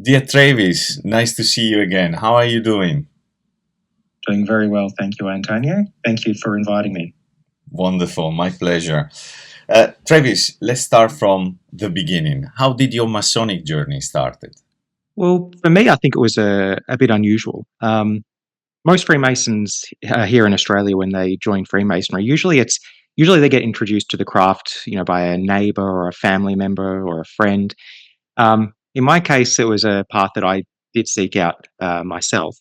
Dear Travis, nice to see you again. How are you doing? Doing very well, thank you, Antonio. Thank you for inviting me. Wonderful, my pleasure. Travis, let's start from the beginning. How did your Masonic journey started? Well, for me, I think it was a bit unusual. Most Freemasons here in Australia, when they join Freemasonry, usually they get introduced to the craft, by a neighbor or a family member or a friend. In my case, it was a path that I did seek out myself.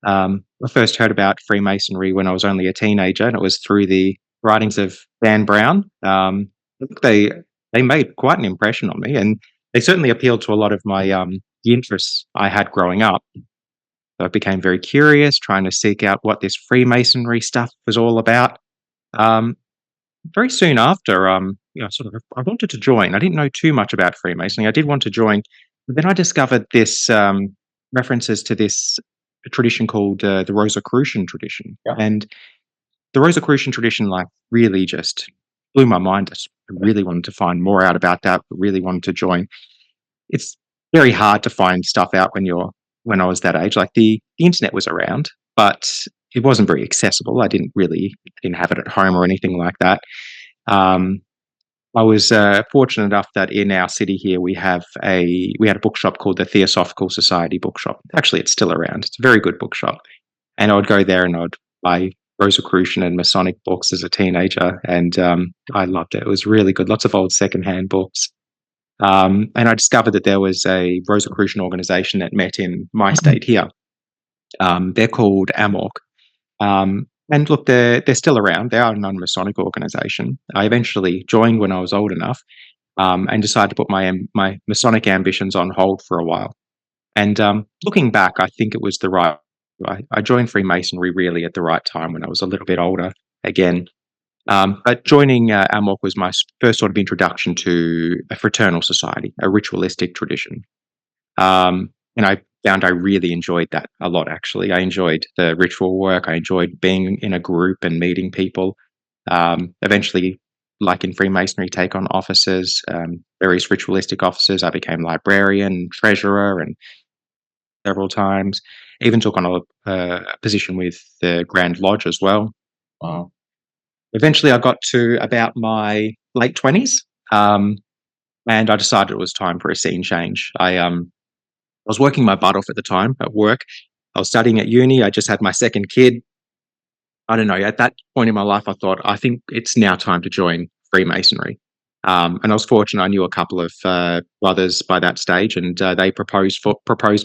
I first heard about Freemasonry when I was only a teenager, and it was through the writings of Dan Brown. I think they made quite an impression on me, and they certainly appealed to a lot of my the interests I had growing up. So I became very curious, trying to seek out what this Freemasonry stuff was all about. Um, Very soon after, I wanted to join. I didn't know too much about Freemasonry. I did want to join, but then I discovered this references to this tradition called the Rosicrucian tradition, Yeah. and the Rosicrucian tradition, like, really just blew my mind. I really wanted to find more out about that. Really wanted to join. It's very hard to find stuff out when I was that age. Like, the internet was around, but it wasn't very accessible. I didn't have it at home or anything like that. Um, I was fortunate enough that in our city here we had a bookshop called the Theosophical Society Bookshop. Actually, it's still around. It's a very good bookshop, and I would go there and I'd buy Rosicrucian and Masonic books as a teenager, and I loved it. It was really good. Lots of old secondhand books. And I discovered that there was a Rosicrucian organization that met in my state here. They're called AMORC. And look, they're still around. They are a non-Masonic organization. I eventually joined when I was old enough, and decided to put my Masonic ambitions on hold for a while. And looking back, I think it was the right. I joined Freemasonry really at the right time when I was a little bit older again. But joining AMOC was my first sort of introduction to a fraternal society, a ritualistic tradition. And I found I really enjoyed that a lot, actually. I enjoyed the ritual work. I enjoyed being in a group and meeting people. Eventually, like in Freemasonry, take on offices, various ritualistic offices. I became librarian, treasurer, and several times. Even took on a position with the Grand Lodge as well. Wow. Eventually, I got to about my late 20s, and I decided it was time for a scene change. I was working my butt off at the time at work. I was studying at uni. I just had my second kid. I don't know. At that point in my life, I thought, I think it's now time to join Freemasonry. And I was fortunate. I knew a couple of brothers by that stage, and they proposed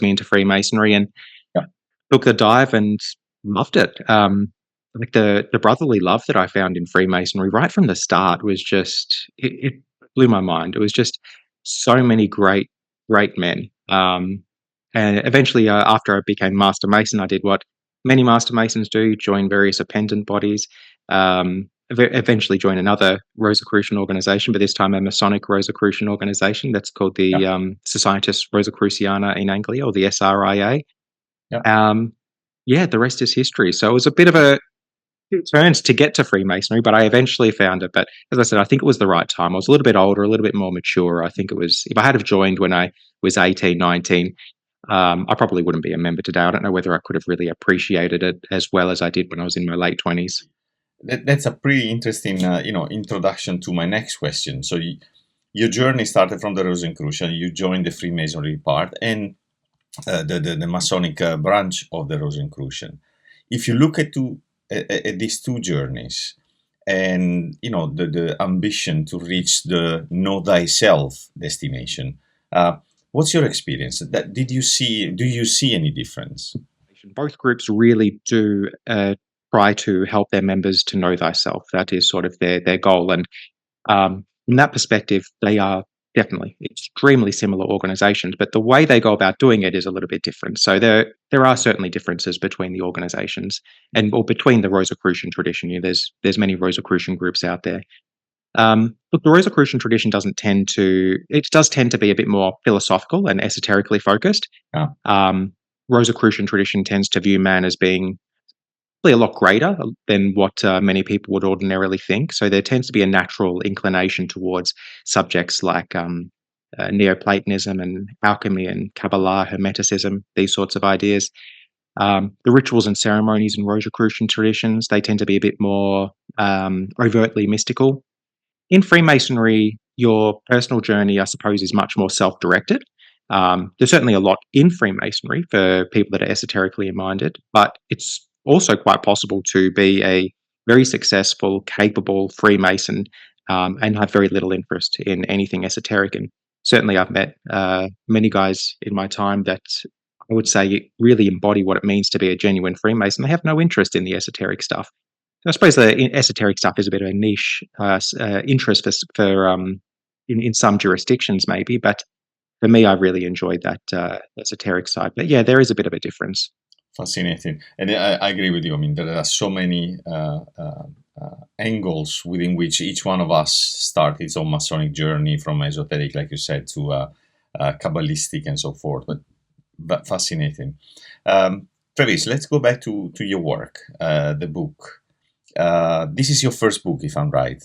me into Freemasonry, and Yeah. took the dive and loved it. Like the brotherly love that I found in Freemasonry right from the start was just it blew my mind. It was just so many great men. And eventually, after I became Master Mason, I did what many Master Masons do: join various appendant bodies. Eventually, join another Rosicrucian organization, but this time a Masonic Rosicrucian organization that's called Yeah. the Societas Rosicruciana in Anglia, or the SRIA. Yeah. Um, yeah, the rest is history. So it was a bit of a few turns to get to Freemasonry, but I eventually found it. But as I said, I think it was the right time. I was a little bit older, a little bit more mature. I think it was, if I had have joined when I was 18, 19, I probably wouldn't be a member today. I don't know whether I could have really appreciated it as well as I did when I was in my late 20s. That's a pretty interesting, introduction to my next question. So, your journey started from the Rosicrucian. You joined the Freemasonry part and the Masonic branch of the Rosicrucian. If you look at these two journeys, and the ambition to reach the know thyself destination, what's your experience? That did you see? Do you see any difference? Both groups really do try to help their members to know thyself. That is sort of their goal. And from that perspective, they are definitely extremely similar organizations, but the way they go about doing it is a little bit different. So there are certainly differences between the organizations and or between the Rosicrucian tradition. There's many Rosicrucian groups out there. Look, the Rosicrucian tradition does tend to be a bit more philosophical and esoterically focused. Yeah. Rosicrucian tradition tends to view man as being probably a lot greater than what many people would ordinarily think. So there tends to be a natural inclination towards subjects like Neoplatonism and alchemy and Kabbalah, Hermeticism, these sorts of ideas. The rituals and ceremonies in Rosicrucian traditions, they tend to be a bit more overtly mystical. In Freemasonry, your personal journey, I suppose, is much more self-directed. There's certainly a lot in Freemasonry for people that are esoterically minded, but it's also quite possible to be a very successful, capable Freemason and have very little interest in anything esoteric. And certainly, I've met many guys in my time that I would say really embody what it means to be a genuine Freemason. They have no interest in the esoteric stuff. I suppose the esoteric stuff is a bit of a niche interest for in some jurisdictions maybe, but for me, I really enjoyed that esoteric side. But yeah, there is a bit of a difference. Fascinating. And I agree with you. I mean, there are so many angles within which each one of us start its own Masonic journey, from esoteric, like you said, to Kabbalistic and so forth. But fascinating. Travis, let's go back to your work, the book. This is your first book, if I'm right.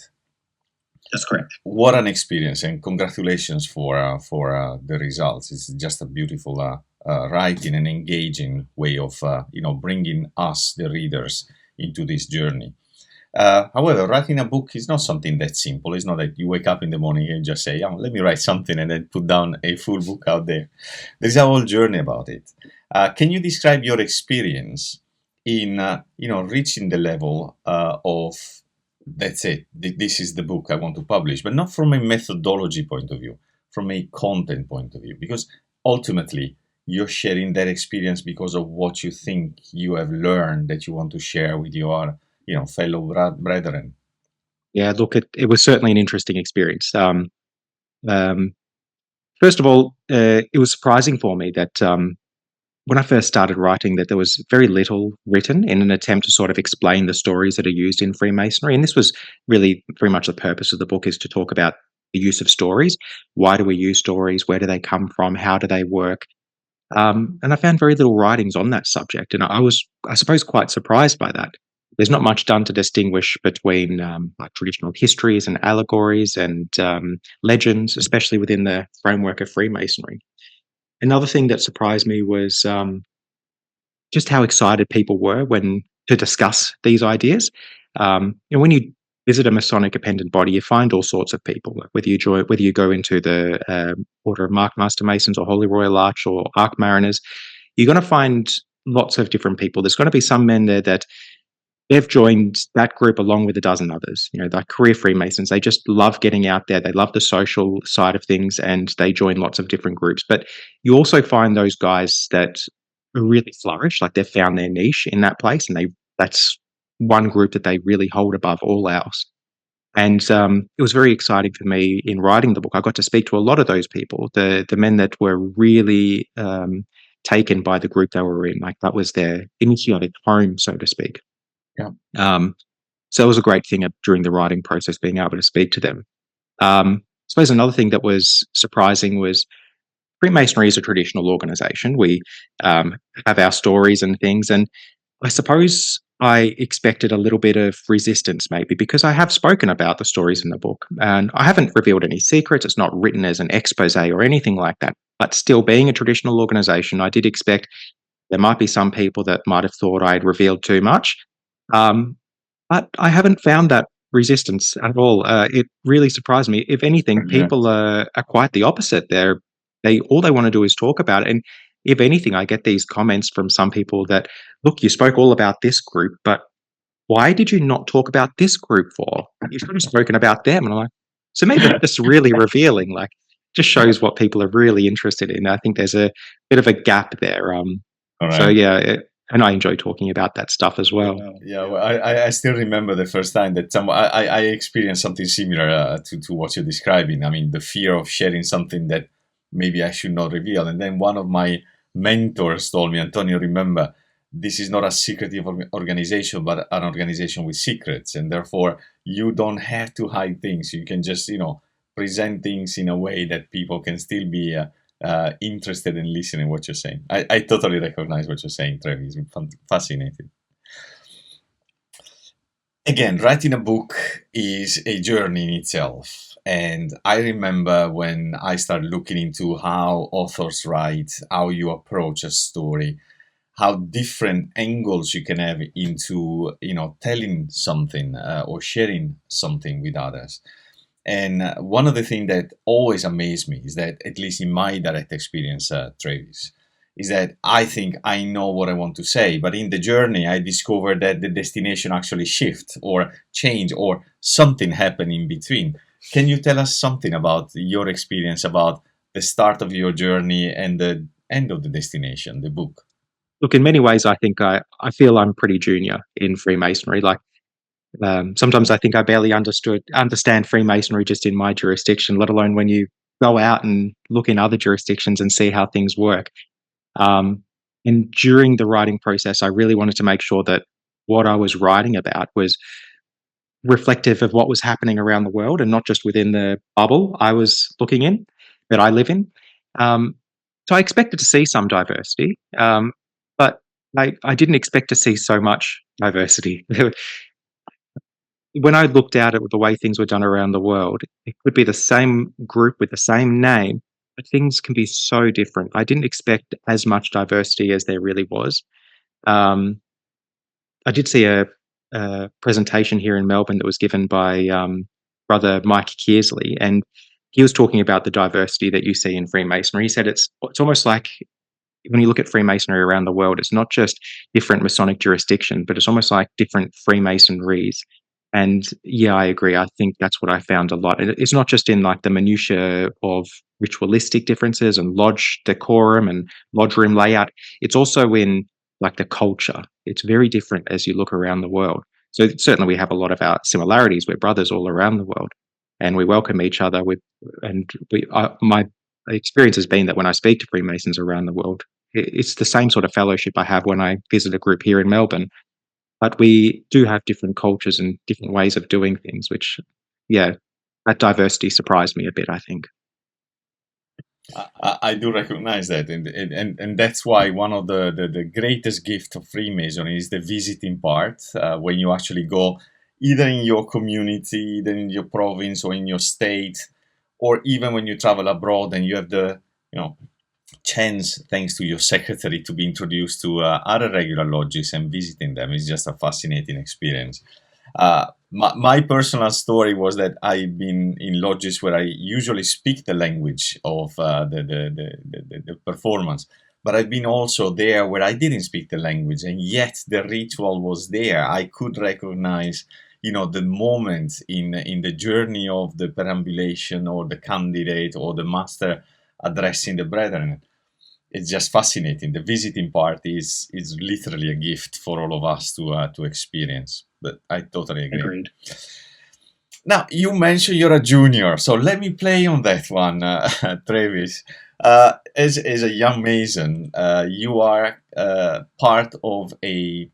That's correct. What an experience, and congratulations for the results. It's just a beautiful writing and engaging way of bringing us, the readers, into this journey. However, writing a book is not something that simple. It's not that you wake up in the morning and just say, let me write something and then put down a full book out there. There's a whole journey about it. Can you describe your experience in reaching the level of, that's it, this is the book I want to publish, but not from a methodology point of view, from a content point of view, because ultimately you're sharing that experience because of what you think you have learned that you want to share with your fellow brethren. Yeah, look, it was certainly an interesting experience. First of all, it was surprising for me that when I first started writing, that there was very little written in an attempt to sort of explain the stories that are used in Freemasonry. And this was really very much the purpose of the book, is to talk about the use of stories. Why do we use stories? Where do they come from? How do they work? And I found very little writings on that subject. And I was, I suppose, quite surprised by that. There's not much done to distinguish between like traditional histories and allegories and legends, especially within the framework of Freemasonry. Another thing that surprised me was just how excited people were when to discuss these ideas. When you visit a Masonic appendant body, you find all sorts of people. Like whether you go into the Order of Mark Master Masons or Holy Royal Arch or Arc Mariners, you're going to find lots of different people. There's going to be some men there that they've joined that group along with a dozen others. They're career Freemasons. They just love getting out there. They love the social side of things, and they join lots of different groups. But you also find those guys that really flourish, like they've found their niche in that place, and that's one group that they really hold above all else. And it was very exciting for me in writing the book. I got to speak to a lot of those people, the men that were really taken by the group they were in. Like that was their initiatic home, so to speak. Yeah. So it was a great thing during the writing process, being able to speak to them. I suppose another thing that was surprising was Freemasonry is a traditional organization. We have our stories and things, and I suppose I expected a little bit of resistance maybe because I have spoken about the stories in the book, and I haven't revealed any secrets. It's not written as an expose or anything like that. But still, being a traditional organization, I did expect there might be some people that might have thought I had revealed too much. But I haven't found that resistance at all. It really surprised me. If anything, people are quite the opposite. They all they want to do is talk about it. And if anything, I get these comments from some people that, look, you spoke all about this group, but why did you not talk about this group for? You should have spoken about them. And I'm like, so maybe that's really revealing. Like, just shows what people are really interested in. I think there's a bit of a gap there. So yeah, and I enjoy talking about that stuff as well. Yeah, well, I still remember the first time that I experienced something similar to what you're describing. I mean, the fear of sharing something that maybe I should not reveal. And then one of my mentors told me, Antonio, remember, this is not a secretive organization, but an organization with secrets. And therefore, you don't have to hide things. You can just, present things in a way that people can still be interested in listening what you're saying. I totally recognize what you're saying, Travis. Fascinating. Again, writing a book is a journey in itself. And I remember when I started looking into how authors write, how you approach a story, how different angles you can have into, telling something or sharing something with others. And one of the things that always amazed me is that, at least in my direct experience, Travis, is that I think I know what I want to say, but in the journey, I discovered that the destination actually shift or change or something happened in between. Can you tell us something about your experience about the start of your journey and the end of the destination, the book? Look, in many ways, I think I feel I'm pretty junior in Freemasonry. Like sometimes I think I barely understand Freemasonry just in my jurisdiction, let alone when you go out and look in other jurisdictions and see how things work. Um, and during the writing process, I really wanted to make sure that what I was writing about was reflective of what was happening around the world and not just within the bubble I was looking in, that I live in. Um, so I expected to see some diversity, but I didn't expect to see so much diversity. When I looked out at the way things were done around the world, it could be the same group with the same name, but things can be so different. I didn't expect as much diversity as there really was. Um, I did see a presentation here in Melbourne that was given by Brother Mike Kearsley, and he was talking about the diversity that you see in Freemasonry. He said it's almost like when you look at Freemasonry around the world, it's not just different Masonic jurisdiction, but it's almost like different Freemasonries. And yeah, I agree. I think that's what I found a lot. It's not just in like the minutiae of ritualistic differences and lodge decorum and lodge room layout. It's also in like the culture. It's very different as you look around the world. So certainly we have a lot of our similarities. We're brothers all around the world, and we welcome each other. My experience has been that when I speak to Freemasons around the world, it's the same sort of fellowship I have when I visit a group here in Melbourne. But we do have different cultures and different ways of doing things, which, yeah, that diversity surprised me a bit, I think. I do recognize that, and that's why one of the greatest gift of Freemasonry is the visiting part, when you actually go either in your community, either in your province or in your state, or even when you travel abroad and you have the you know chance, thanks to your secretary, to be introduced to other regular lodges and visiting them. Is just a fascinating experience. My personal story was that I've been in lodges where I usually speak the language of the performance, but I've been also there where I didn't speak the language, and yet the ritual was there. I could recognize, the moment in the journey of the perambulation or the candidate or the master addressing the brethren. It's just fascinating. The visiting part is literally a gift for all of us to experience. But I totally agree. Agreed. Now you mentioned you're a junior, so let me play on that one, Travis. As a young Mason, you are part of a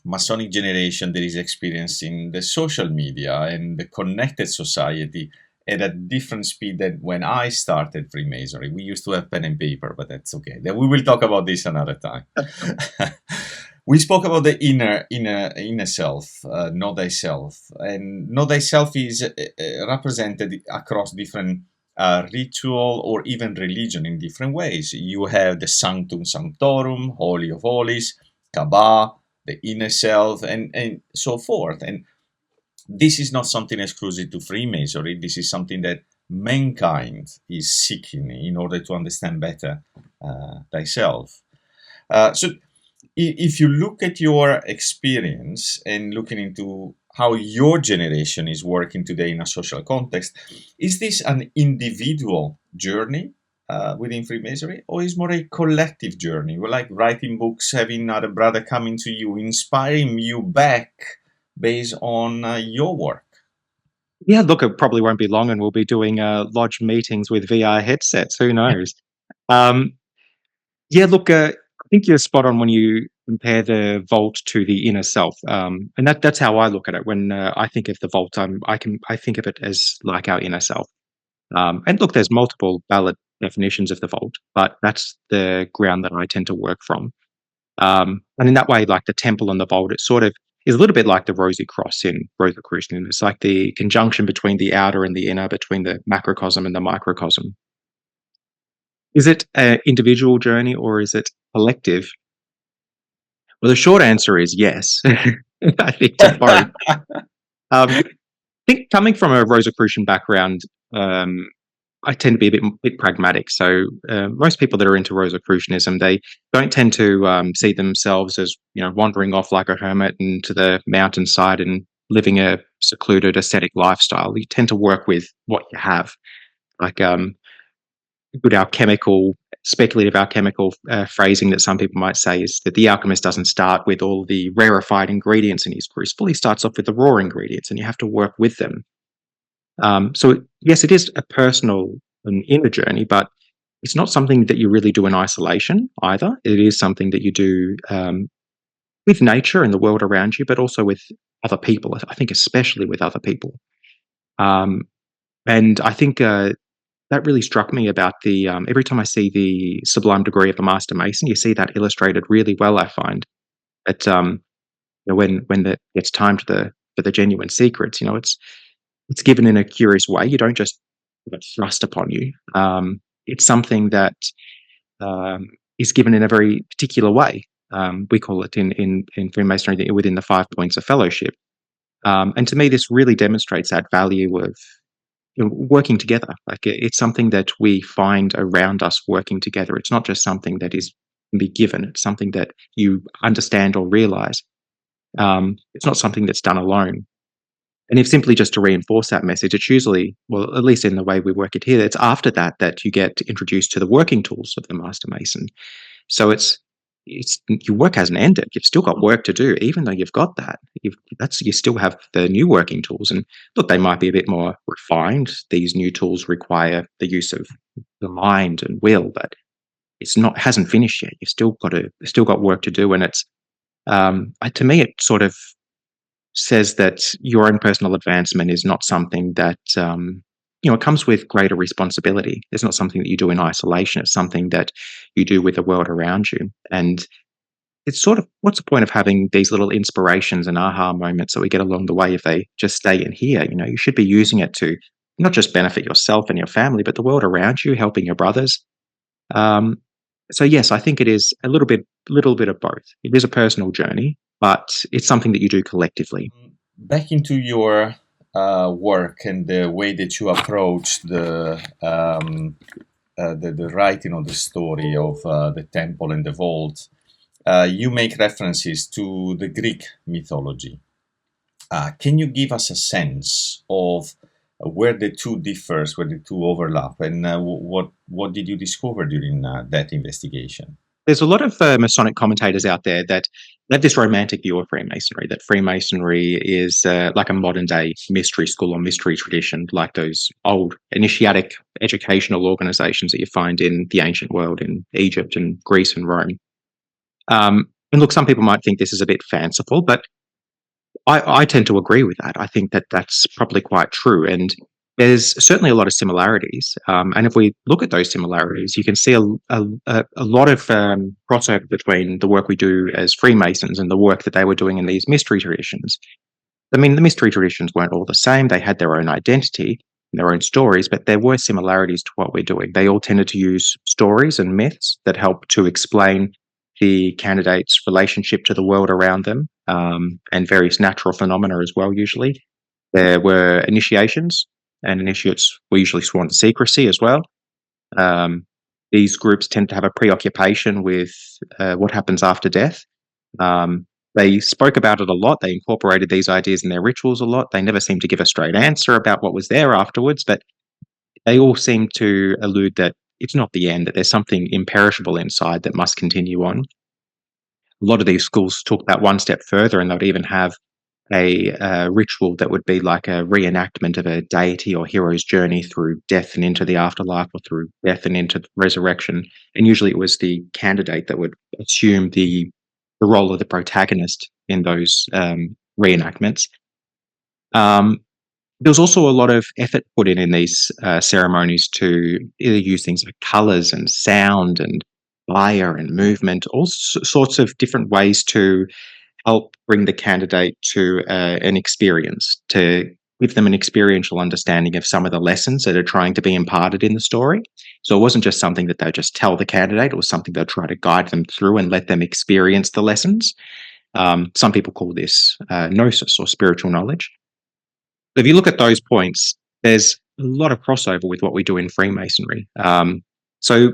Masonic generation that is experiencing the social media and the connected society at a different speed than when I started Freemasonry. We used to have pen and paper, but that's okay. Then we will talk about this another time. We spoke about the inner self, know thyself, and know thyself is represented across different ritual or even religion in different ways. You have the Sanctum Sanctorum, Holy of Holies, Kaaba, the inner self, and so forth. And this is not something exclusive to Freemasonry. This is something that mankind is seeking in order to understand better thyself. So, if you look at your experience and looking into how your generation is working today in a social context, is this an individual journey within Freemasonry, or is more a collective journey? We're like writing books, having another brother coming to you, inspiring you back based on your work. Yeah, look, it probably won't be long, and we'll be doing lodge meetings with VR headsets. Who knows? Um, yeah, look, I think you're spot on when you compare the vault to the inner self, and that's how I look at it. When I think of the vault, I think of it as like our inner self. And look, there's multiple valid definitions of the vault, but that's the ground that I tend to work from. And in that way, like the temple and the vault, it's sort of is a little bit like the Rosy Cross in Rosicrucianism. It's like the conjunction between the outer and the inner, between the macrocosm and the microcosm. Is it an individual journey or is it collective? Well, the short answer is yes. I think to both. I think coming from a Rosicrucian background, um, I tend to be a bit pragmatic. So most people that are into Rosicrucianism, they don't tend to see themselves as wandering off like a hermit into the mountainside and living a secluded ascetic lifestyle. You tend to work with what you have, like good alchemical, speculative alchemical phrasing that some people might say is that the alchemist doesn't start with all the rarefied ingredients in his crucible. He starts off with the raw ingredients, and you have to work with them. So yes, it is a personal and inner journey, but it's not something that you really do in isolation either. It is something that you do with nature and the world around you, but also with other people. I think especially with other people. Um, and I think that really struck me about the every time I see the Sublime Degree of the Master Mason, you see that illustrated really well. I find that when it's time for the genuine secrets, it's given in a curious way. You don't just have it thrust upon you. It's something that is given in a very particular way. We call it in Freemasonry within the 5 points of fellowship. And to me, this really demonstrates that value of working together. Like it's something that we find around us working together. It's not just something that can be given. It's something that you understand or realize. It's not something that's done alone. And if simply just to reinforce that message, it's usually, well, at least in the way we work it here, it's after that you get introduced to the working tools of the Master Mason. So it's your work hasn't ended. You've still got work to do, even though you've got that. You still have the new working tools, and look, they might be a bit more refined. These new tools require the use of the mind and will, but hasn't finished yet. You've still got work to do, and it's to me, it sort of says that your own personal advancement is not something that it comes with greater responsibility. It's not something that you do in isolation. It's something that you do with the world around you. And it's sort of, what's the point of having these little inspirations and aha moments that we get along the way if they just stay in here? You should be using it to not just benefit yourself and your family, but the world around you, helping your brothers. So yes, I think it is a little bit of both. It is a personal journey, but it's something that you do collectively. Back into your work and the way that you approach the writing of the story of the temple and the vault, you make references to the Greek mythology. Can you give us a sense of where the two differs, where the two overlap, and what did you discover during that investigation? There's a lot of Masonic commentators out there that have this romantic view of Freemasonry, that Freemasonry is like a modern day mystery school or mystery tradition, like those old initiatic educational organizations that you find in the ancient world, in Egypt and Greece and Rome. And look, some people might think this is a bit fanciful, but I tend to agree with that. I think that that's probably quite true. And there's certainly a lot of similarities. And if we look at those similarities, you can see a lot of crossover between the work we do as Freemasons and the work that they were doing in these mystery traditions. I mean, the mystery traditions weren't all the same. They had their own identity and their own stories, but there were similarities to what we're doing. They all tended to use stories and myths that help to explain the candidate's relationship to the world around them, and various natural phenomena as well, usually. There were initiations, and initiates were usually sworn to secrecy as well. These groups tend to have a preoccupation with what happens after death. They spoke about it a lot. They incorporated these ideas in their rituals a lot. They never seemed to give a straight answer about what was there afterwards, but they all seem to allude that it's not the end, that there's something imperishable inside that must continue on. A lot of these schools took that one step further, and they would even have a ritual that would be like a reenactment of a deity or hero's journey through death and into the afterlife, or through death and into resurrection. And usually it was the candidate that would assume the role of the protagonist in those reenactments. There was also a lot of effort put in these ceremonies to either use things like colors and sound and fire and movement, all sorts of different ways to help bring the candidate to an experience, to give them an experiential understanding of some of the lessons that are trying to be imparted in the story. So it wasn't just something that they'll just tell the candidate, it was something they'll try to guide them through and let them experience the lessons. Some people call this gnosis or spiritual knowledge. If you look at those points, there's a lot of crossover with what we do in Freemasonry. So,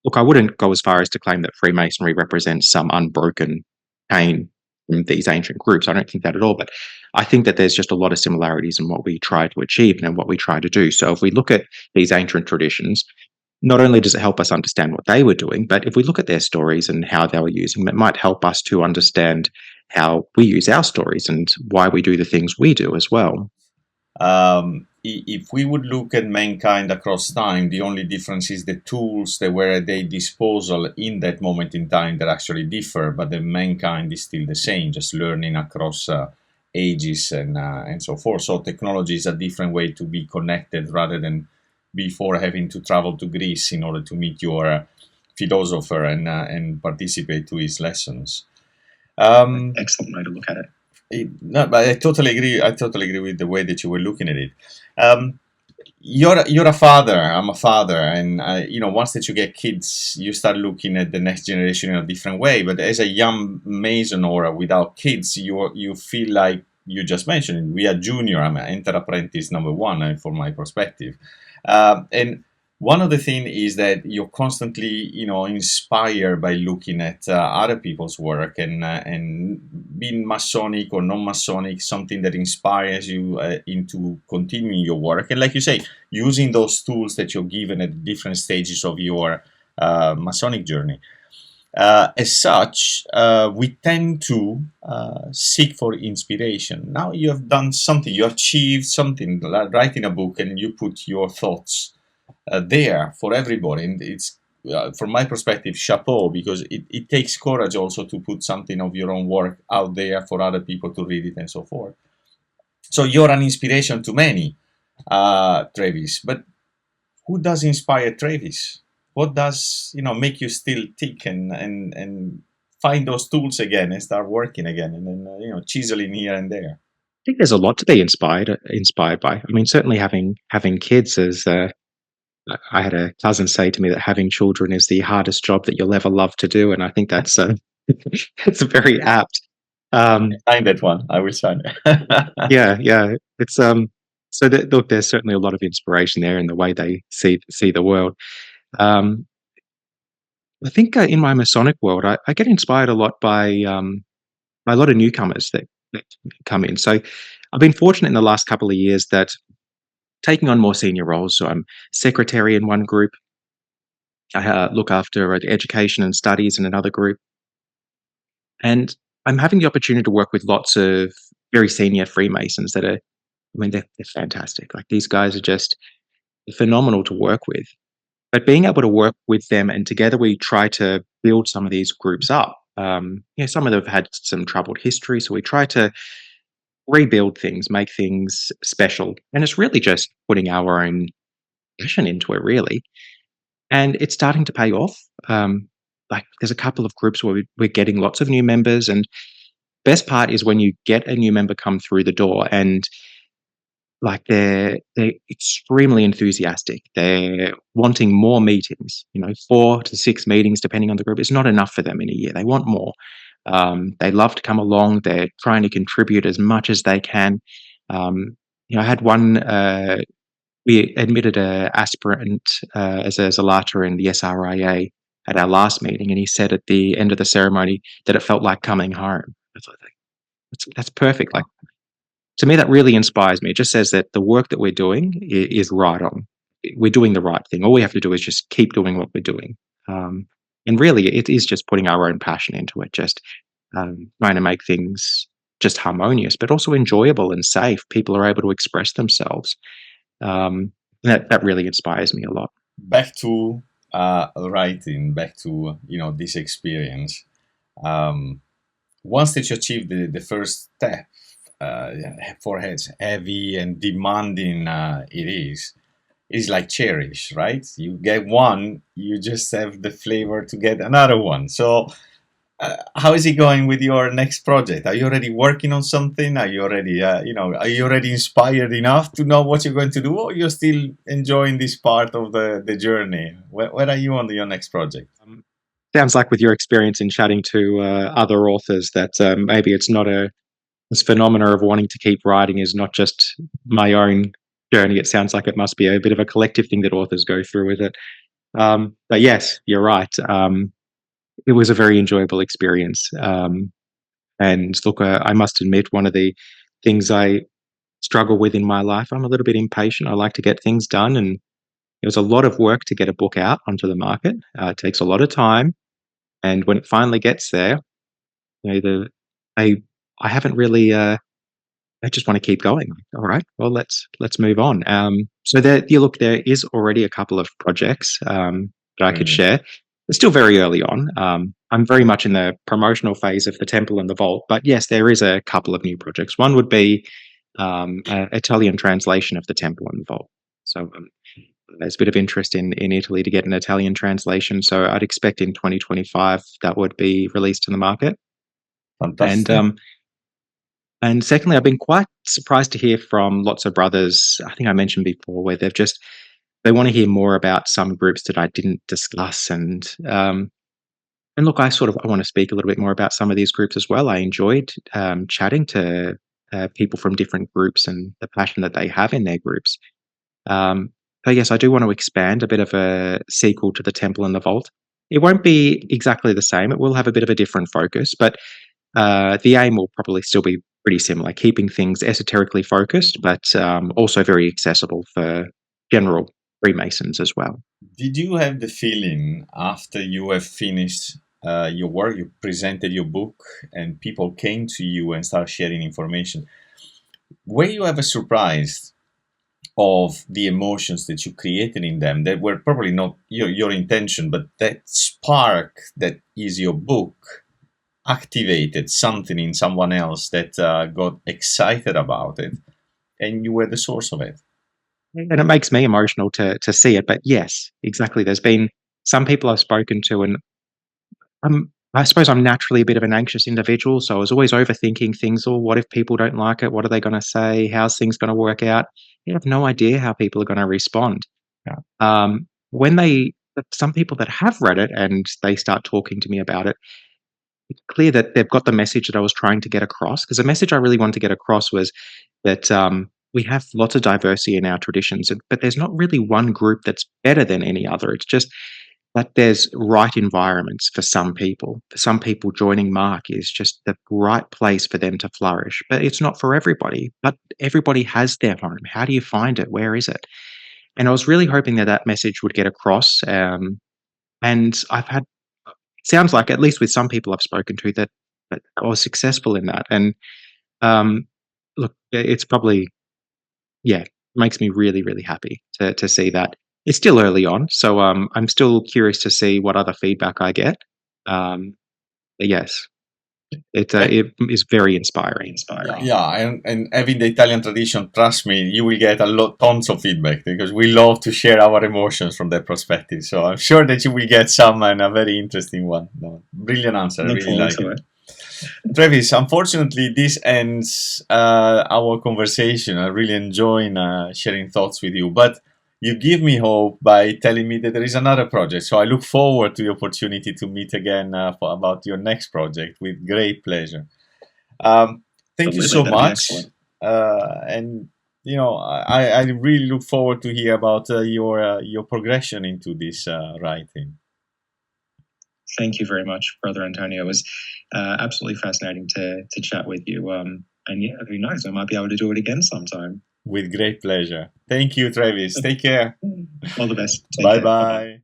look, I wouldn't go as far as to claim that Freemasonry represents some unbroken chain from these ancient groups. I don't think that at all. But I think that there's just a lot of similarities in what we try to achieve and what we try to do. So, if we look at these ancient traditions, not only does it help us understand what they were doing, but if we look at their stories and how they were using them, it might help us to understand how we use our stories and why we do the things we do as well. If we would look at mankind across time, the only difference is the tools that were at their disposal in that moment in time that actually differ, but the mankind is still the same, just learning across ages and so forth. So technology is a different way to be connected rather than before having to travel to Greece in order to meet your philosopher and participate to his lessons. Excellent way to look at it. No, but I totally agree. I totally agree with the way that you were looking at it. You're a father. I'm a father, and once that you get kids, you start looking at the next generation in a different way. But as a young Mason or without kids, you feel like you just mentioned. We are junior. I'm an enter apprentice number one, from my perspective, and one of the things is that you're constantly, inspired by looking at other people's work and being Masonic or non-Masonic, something that inspires you into continuing your work. And like you say, using those tools that you're given at different stages of your Masonic journey. As such, we tend to seek for inspiration. Now you have done something, you achieved something, like writing a book, and you put your thoughts there for everybody. And it's, from my perspective, chapeau, because it takes courage also to put something of your own work out there for other people to read it and so forth. So you're an inspiration to many, Travis. But who does inspire Travis? What does make you still tick and find those tools again and start working again and then chiseling here and there? I think there's a lot to be inspired by. I mean, certainly having kids is. I had a cousin say to me that having children is the hardest job that you'll ever love to do, and I think that's it's very apt. Sign that one. I will sign it. Yeah. It's so look, there's certainly a lot of inspiration there in the way they see the world. Um, I think in my Masonic world, I get inspired a lot by a lot of newcomers that come in. So I've been fortunate in the last couple of years that taking on more senior roles. So I'm secretary in one group. I look after education and studies in another group. And I'm having the opportunity to work with lots of very senior Freemasons that are, I mean, they're fantastic. Like these guys are just phenomenal to work with. But being able to work with them and together we try to build some of these groups up. Some of them have had some troubled history. So we try to rebuild things, make things special. And it's really just putting our own passion into it, really. And it's starting to pay off. Like there's a couple of groups where we're getting lots of new members, and best part is when you get a new member come through the door and like they're extremely enthusiastic. They're wanting more meetings. 4 to 6 meetings depending on the group. It's not enough for them in a year. They want more. They love to come along. They're trying to contribute as much as they can. I had one. We admitted a aspirant as a Zalata in the SRIA at our last meeting, and he said at the end of the ceremony that it felt like coming home. That's perfect. Like to me, that really inspires me. It just says that the work that we're doing is right on. We're doing the right thing. All we have to do is just keep doing what we're doing. And really, it is just putting our own passion into it, just trying to make things just harmonious, but also enjoyable and safe. People are able to express themselves. That really inspires me a lot. Back to writing, back to this experience. Once that you achieve the first step, for as heavy and demanding it is like cherish, right? You get one, you just have the flavor to get another one. So how is it going with your next project? Are you already working on something? Are you already, are you already inspired enough to know what you're going to do, or you're still enjoying this part of the journey? Where are you on your next project? Um, Sounds like with your experience in chatting to other authors that maybe it's not this phenomena of wanting to keep writing is not just my own journey. It sounds like it must be a bit of a collective thing that authors go through with it. But yes, you're right. It was a very enjoyable experience. And look, I must admit, one of the things I struggle with in my life, I'm a little bit impatient. I like to get things done, and it was a lot of work to get a book out onto the market. It takes a lot of time, and when it finally gets there, you know, I I haven't really. I just want to keep going. All right, well, let's move on. So there, you look, there is already a couple of projects that I could Brilliant. share. It's still very early on. I'm very much in the promotional phase of the Temple and the Vault, but yes, there is a couple of new projects. One would be an Italian translation of the Temple and the Vault. So there's a bit of interest in Italy to get an Italian translation. So I'd expect in 2025 that would be released to the market. And Fantastic. and secondly, I've been quite surprised to hear from lots of brothers. I think I mentioned before where they want to hear more about some groups that I didn't discuss. And look, I want to speak a little bit more about some of these groups as well. I enjoyed chatting to people from different groups and the passion that they have in their groups. Um, but yes, I do want to expand a bit of a sequel to the Temple and the Vault. It won't be exactly the same. It will have a bit of a different focus, but the aim will probably still be pretty similar, keeping things esoterically focused, but also very accessible for general Freemasons as well. Did you have the feeling after you have finished your work, you presented your book, and people came to you and started sharing information? Were you ever surprised of the emotions that you created in them that were probably not your intention, but that spark that is your book activated something in someone else that got excited about it, and you were the source of it? And it makes me emotional to see it. But yes, exactly. There's been some people I've spoken to, and I suppose I'm naturally a bit of an anxious individual, so I was always overthinking things. Or what if people don't like it? What are they going to say? How's things going to work out? You have no idea how people are going to respond. Yeah. When but some people that have read it and they start talking to me about it, it's clear that they've got the message that I was trying to get across. Because the message I really wanted to get across was that we have lots of diversity in our traditions, but there's not really one group that's better than any other. It's just that there's right environments for some people. For some people, joining Mark is just the right place for them to flourish. But it's not for everybody. But everybody has their home. How do you find it? Where is it? And I was really hoping that that message would get across. And I've had, it sounds like, at least with some people I've spoken to, that I was successful in that. And um, look, it's probably, yeah, makes me really, really happy to see that. It's still early on, so I'm still curious to see what other feedback I get. Um, but yes, it is very inspiring. Yeah, and having the Italian tradition, trust me, you will get a lot, tons of feedback because we love to share our emotions from that perspective. So I'm sure that you will get some and a very interesting one. No, brilliant answer. I really like it. Travis, unfortunately, this ends our conversation. I really enjoying sharing thoughts with you, but you give me hope by telling me that there is another project. So I look forward to the opportunity to meet again about your next project with great pleasure. Thank you so much, and I really look forward to hear about your progression into this writing. Thank you very much, Brother Antonio. It was absolutely fascinating to chat with you. And yeah, who knows? I might be able to do it again sometime. With great pleasure. Thank you, Travis. Take care. All the best. Bye bye.